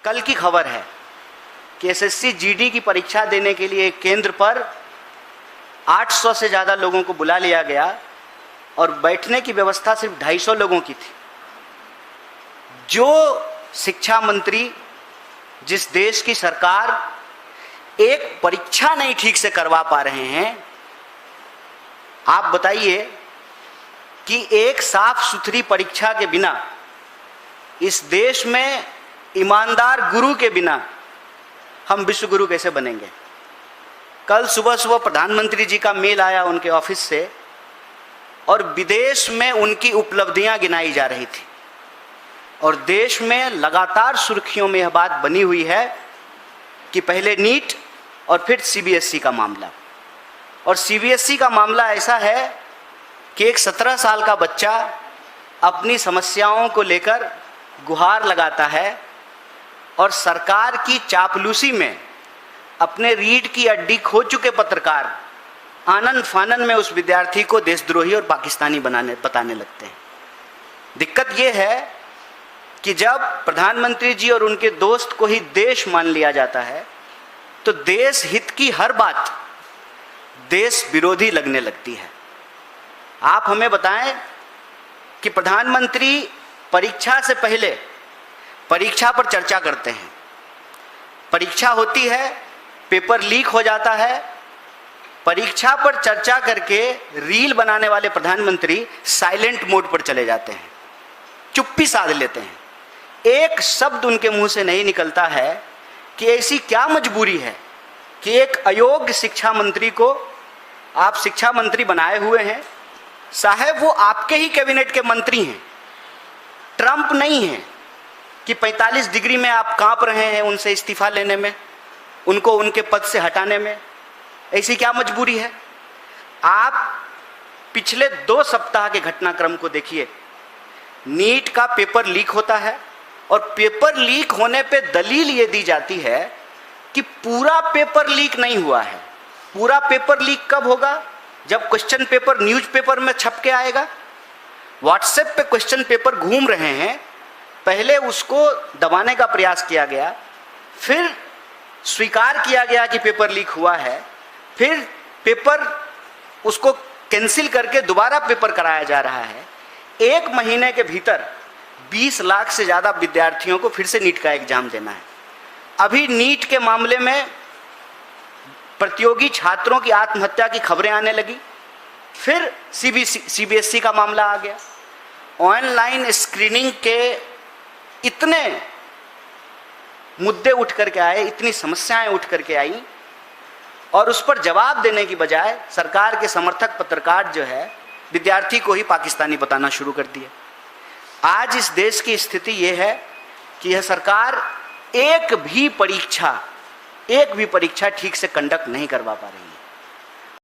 कल की खबर है कि एसएससी जीडी की परीक्षा देने के लिए एक केंद्र पर 800 से ज़्यादा लोगों को बुला लिया गया और बैठने की व्यवस्था सिर्फ 250 लोगों की थी। जो शिक्षा मंत्री, जिस देश की सरकार एक परीक्षा नहीं ठीक से करवा पा रहे हैं, आप बताइए कि एक साफ सुथरी परीक्षा के बिना, इस देश में ईमानदार गुरु के बिना हम विश्व गुरु कैसे बनेंगे। कल सुबह सुबह प्रधानमंत्री जी का मेल आया उनके ऑफिस से और विदेश में उनकी उपलब्धियां गिनाई जा रही थी और देश में लगातार सुर्खियों में यह बात बनी हुई है कि पहले नीट और फिर सीबीएसई का मामला। और सीबीएसई का मामला ऐसा है कि एक 17 साल का बच्चा अपनी समस्याओं को लेकर गुहार लगाता है और सरकार की चापलूसी में अपने रीढ़ की हड्डी खो चुके पत्रकार आनन फानन में उस विद्यार्थी को देशद्रोही और पाकिस्तानी बताने लगते हैं। दिक्कत यह है कि जब प्रधानमंत्री जी और उनके दोस्त को ही देश मान लिया जाता है तो देश हित की हर बात देश विरोधी लगने लगती है। आप हमें बताएं कि प्रधानमंत्री परीक्षा से पहले परीक्षा पर चर्चा करते हैं, परीक्षा होती है, पेपर लीक हो जाता है, परीक्षा पर चर्चा करके रील बनाने वाले प्रधानमंत्री साइलेंट मोड पर चले जाते हैं, चुप्पी साध लेते हैं। एक शब्द उनके मुंह से नहीं निकलता है कि ऐसी क्या मजबूरी है कि एक अयोग्य शिक्षा मंत्री को आप शिक्षा मंत्री बनाए हुए हैं। साहब, वो आपके ही कैबिनेट के मंत्री हैं, ट्रंप नहीं है कि 45 डिग्री में आप कांप रहे हैं उनसे इस्तीफा लेने में, उनको उनके पद से हटाने में। ऐसी क्या मजबूरी है? आप पिछले 2 सप्ताह के घटनाक्रम को देखिए। नीट का पेपर लीक होता है और पेपर लीक होने पे दलील ये दी जाती है कि पूरा पेपर लीक नहीं हुआ है। पूरा पेपर लीक कब होगा? जब क्वेश्चन पेपर न्यूज़पेपर में छप के आएगा। व्हाट्सएप पे क्वेश्चन पेपर घूम रहे हैं, पहले उसको दबाने का प्रयास किया गया, फिर स्वीकार किया गया कि पेपर लीक हुआ है, फिर पेपर उसको कैंसिल करके दोबारा पेपर कराया जा रहा है। 1 महीने के भीतर 20 लाख से ज़्यादा विद्यार्थियों को फिर से नीट का एग्जाम देना है। अभी नीट के मामले में प्रतियोगी छात्रों की आत्महत्या की खबरें आने लगी, फिर सीबीएसई का मामला आ गया। ऑनलाइन स्क्रीनिंग के इतने मुद्दे उठ करके आए, इतनी समस्याएं उठ करके आई और उस पर जवाब देने की बजाय सरकार के समर्थक पत्रकार जो है विद्यार्थी को ही पाकिस्तानी बताना शुरू कर दिया। आज इस देश की स्थिति यह है कि यह सरकार एक भी परीक्षा ठीक से कंडक्ट नहीं करवा पा रही है।